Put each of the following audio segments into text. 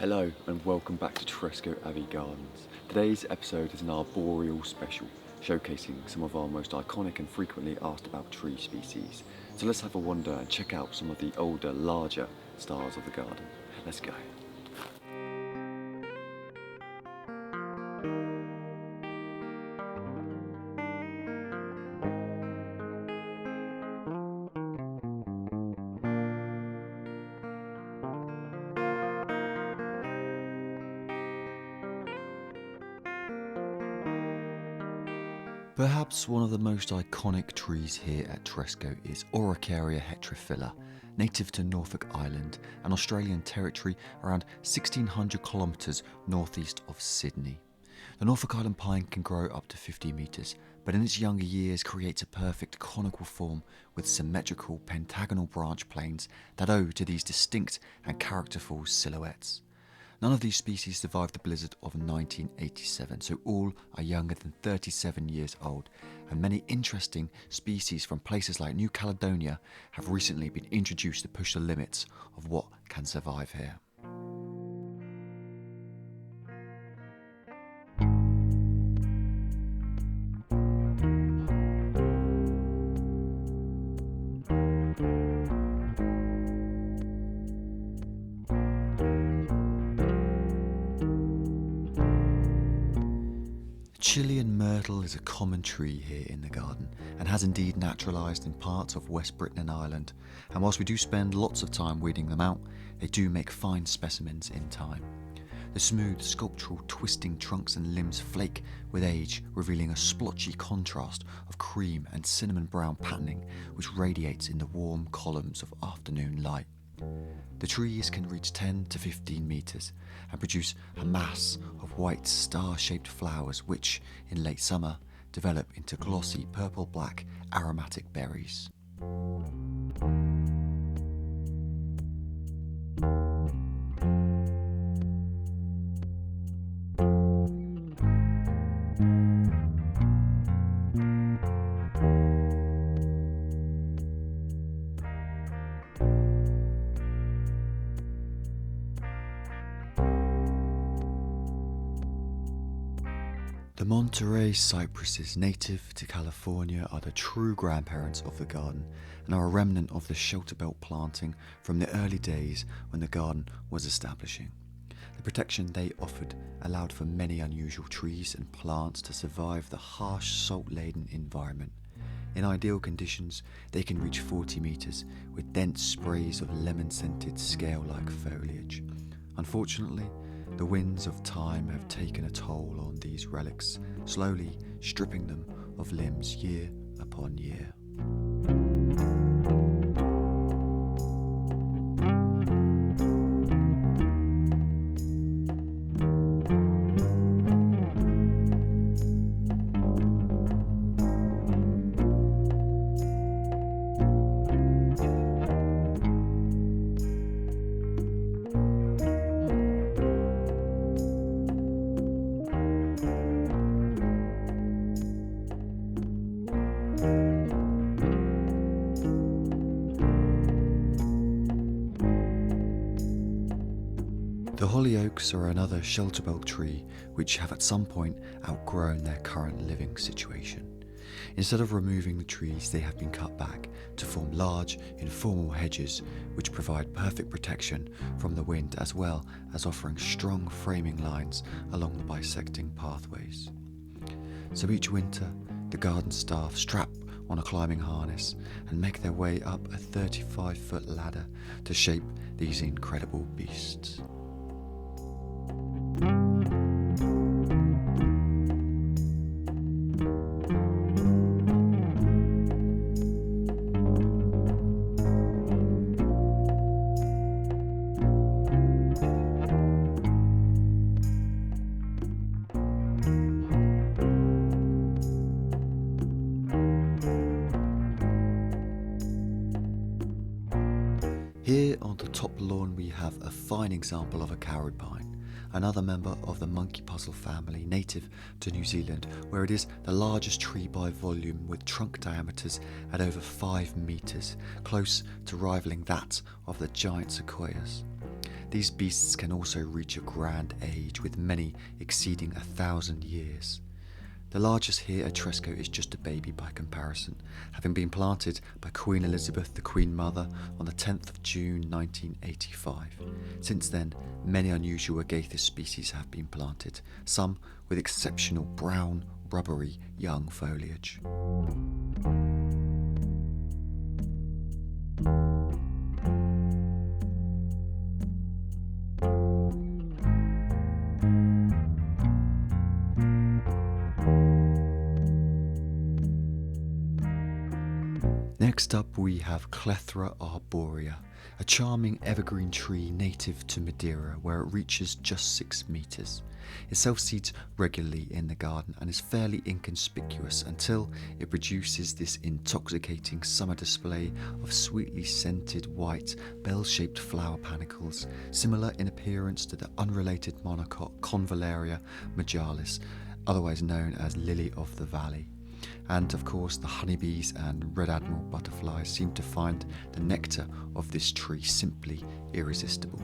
Hello and welcome back to Tresco Abbey Gardens. Today's episode is an arboreal special, showcasing some of our most iconic and frequently asked about tree species. So let's have a wander and check out some of the older, larger stars of the garden. Let's go. Perhaps one of the most iconic trees here at Tresco is Eucalyptus heterophylla, native to Norfolk Island, an Australian territory around 1600 kilometres northeast of Sydney. The Norfolk Island pine can grow up to 50 metres, but in its younger years creates a perfect conical form with symmetrical pentagonal branch planes that owe to these distinct and characterful silhouettes. None of these species survived the blizzard of 1987, so all are younger than 37 years old, and many interesting species from places like New Caledonia have recently been introduced to push the limits of what can survive here. Chilean myrtle is a common tree here in the garden and has indeed naturalised in parts of West Britain and Ireland, and whilst we do spend lots of time weeding them out, they do make fine specimens in time. The smooth sculptural twisting trunks and limbs flake with age, revealing a splotchy contrast of cream and cinnamon brown patterning which radiates in the warm columns of afternoon light. The trees can reach 10 to 15 metres and produce a mass of white star-shaped flowers which, in late summer, develop into glossy purple-black aromatic berries. The Monterey cypresses, native to California, are the true grandparents of the garden and are a remnant of the shelter belt planting from the early days when the garden was establishing. The protection they offered allowed for many unusual trees and plants to survive the harsh, salt-laden environment. In ideal conditions, they can reach 40 metres with dense sprays of lemon-scented scale-like foliage. Unfortunately, the winds of time have taken a toll on these relics, slowly stripping them of limbs year upon year. The hollyoaks are another shelter belt tree which have at some point outgrown their current living situation. Instead of removing the trees, they have been cut back to form large, informal hedges which provide perfect protection from the wind as well as offering strong framing lines along the bisecting pathways. So each winter, the garden staff strap on a climbing harness and make their way up a 35-foot ladder to shape these incredible beasts. Here on the top lawn we have a fine example of a coward pine, another member of the monkey puzzle family native to New Zealand, where it is the largest tree by volume with trunk diameters at over 5 metres, close to rivaling that of the giant sequoias. These beasts can also reach a grand age, with many exceeding 1,000 years. The largest here at Tresco is just a baby by comparison, having been planted by Queen Elizabeth, the Queen Mother, on the 10th of June 1985. Since then, many unusual Eucalyptus species have been planted, some with exceptional brown, rubbery young foliage. Next up we have Clethra arborea, a charming evergreen tree native to Madeira where it reaches just 6 metres. It self-seeds regularly in the garden and is fairly inconspicuous until it produces this intoxicating summer display of sweetly scented white bell-shaped flower panicles, similar in appearance to the unrelated monocot Convallaria majalis, otherwise known as lily of the valley. And of course the honeybees and red admiral butterflies seem to find the nectar of this tree simply irresistible.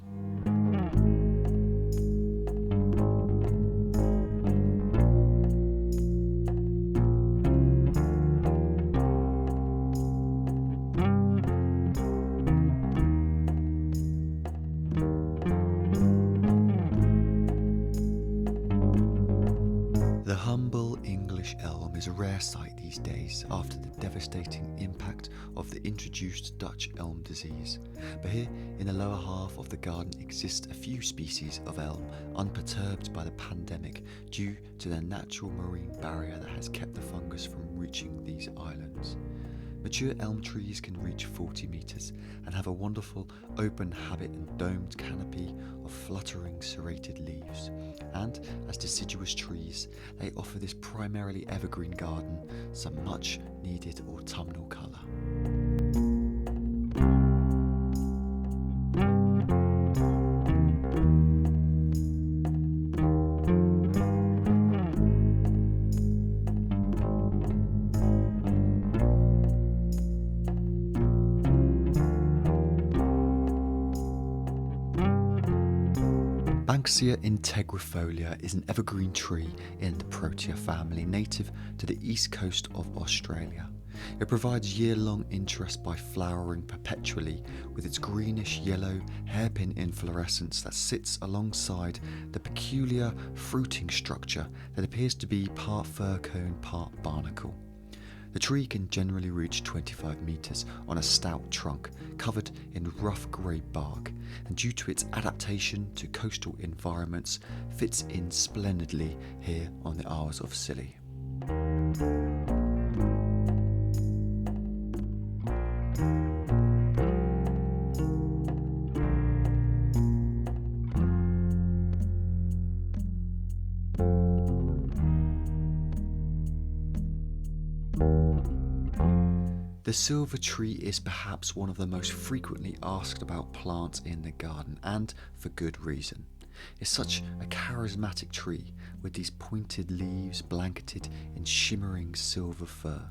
The humble English elm is a rare sight these days after the devastating impact of the introduced Dutch elm disease. But here in the lower half of the garden exist a few species of elm unperturbed by the pandemic due to their natural marine barrier that has kept the fungus from reaching these islands. Mature elm trees can reach 40 metres and have a wonderful open habit and domed canopy of fluttering serrated leaves. And as deciduous trees, they offer this primarily evergreen garden some much needed autumnal colour. Banksia integrifolia is an evergreen tree in the Protea family, native to the east coast of Australia. It provides year-long interest by flowering perpetually with its greenish-yellow hairpin inflorescence that sits alongside the peculiar fruiting structure that appears to be part fir cone, part barnacle. The tree can generally reach 25 metres on a stout trunk covered in rough grey bark, and due to its adaptation to coastal environments, fits in splendidly here on the Isles of Scilly. The silver tree is perhaps one of the most frequently asked about plants in the garden, and for good reason. It's such a charismatic tree with these pointed leaves blanketed in shimmering silver fur.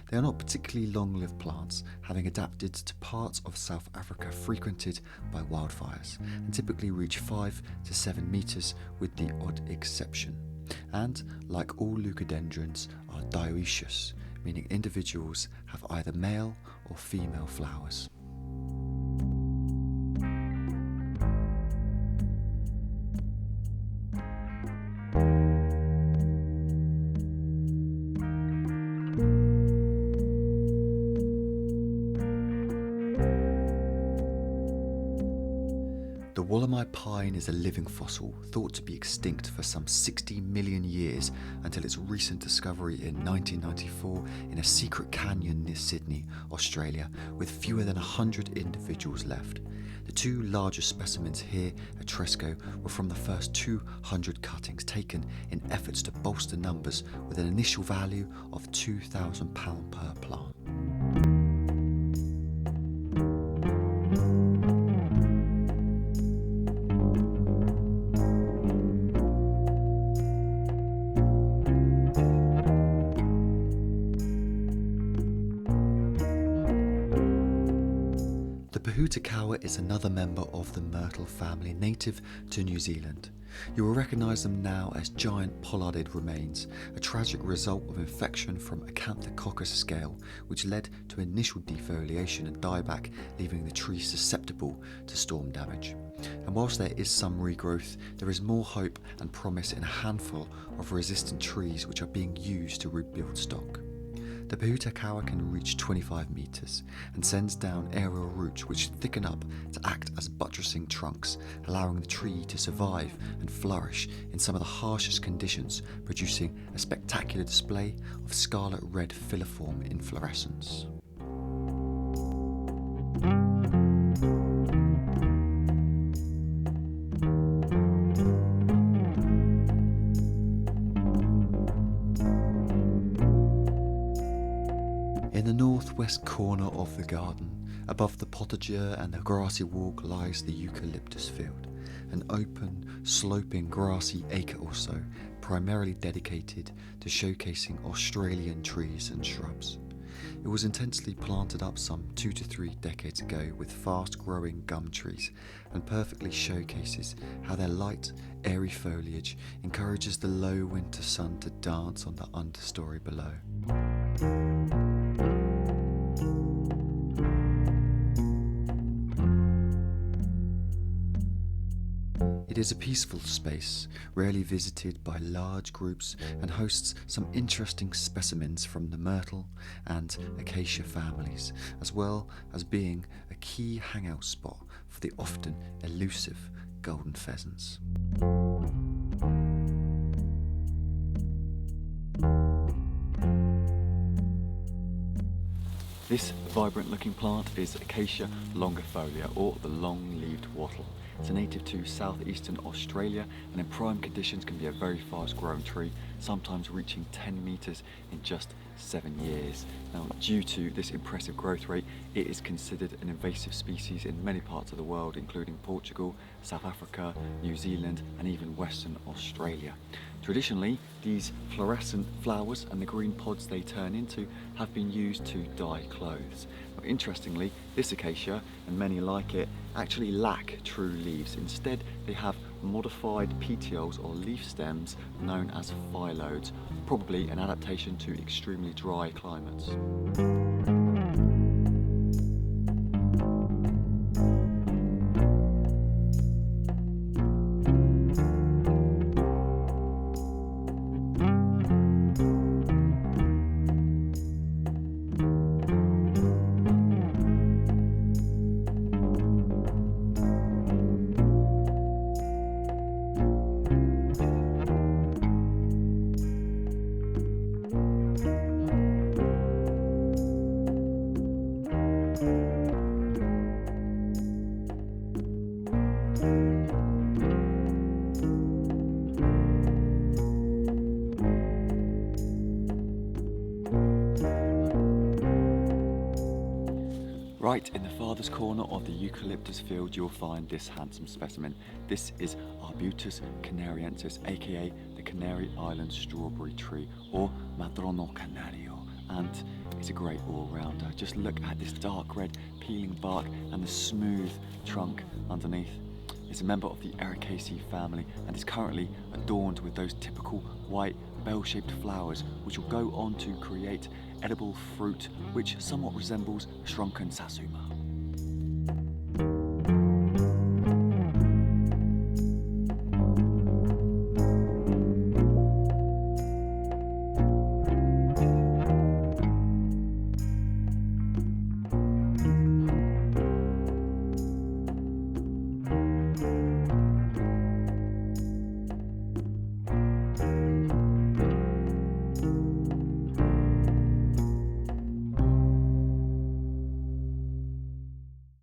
They are not particularly long-lived plants, having adapted to parts of South Africa frequented by wildfires, and typically reach 5 to 7 metres with the odd exception. And, like all leucadendrons, are dioecious, meaning individuals have either male or female flowers. The Wollemi pine is a living fossil, thought to be extinct for some 60 million years until its recent discovery in 1994 in a secret canyon near Sydney, Australia, with fewer than 100 individuals left. The two largest specimens here at Tresco were from the first 200 cuttings taken in efforts to bolster numbers with an initial value of £2,000 per plant. The Pohutakawa is another member of the myrtle family native to New Zealand. You will recognise them now as giant pollarded remains, a tragic result of infection from Acanthococcus scale, which led to initial defoliation and dieback, leaving the tree susceptible to storm damage. And whilst there is some regrowth, there is more hope and promise in a handful of resistant trees which are being used to rebuild stock. The Pohutakawa can reach 25 metres and sends down aerial roots which thicken up to act as buttressing trunks, allowing the tree to survive and flourish in some of the harshest conditions, producing a spectacular display of scarlet red filiform inflorescence. In the northwest corner of the garden, above the potager and the grassy walk, lies the Eucalyptus field, an open, sloping grassy acre or so, primarily dedicated to showcasing Australian trees and shrubs. It was intensely planted up some 2 to 3 decades ago with fast-growing gum trees, and perfectly showcases how their light, airy foliage encourages the low winter sun to dance on the understory below. It is a peaceful space, rarely visited by large groups, and hosts some interesting specimens from the myrtle and acacia families, as well as being a key hangout spot for the often elusive golden pheasants. This vibrant looking plant is Acacia longifolia, or the long-leaved wattle. It's a native to southeastern Australia and in prime conditions can be a very fast growing tree, sometimes reaching 10 metres in just 7 years. Now, due to this impressive growth rate, it is considered an invasive species in many parts of the world, including Portugal, South Africa, New Zealand and even Western Australia. Traditionally, these fluorescent flowers and the green pods they turn into have been used to dye clothes. But interestingly, this acacia, and many like it, actually lack true leaves. Instead, they have modified petioles or leaf stems known as phyllodes, probably an adaptation to extremely dry climates. Right in the farthest corner of the eucalyptus field, you'll find this handsome specimen. This is Arbutus canariensis, aka the Canary Island strawberry tree, or Madrono canario, and it's a great all-rounder. Just look at this dark red peeling bark and the smooth trunk underneath. It's a member of the Ericaceae family and is currently adorned with those typical white bell-shaped flowers which will go on to create edible fruit which somewhat resembles shrunken satsuma.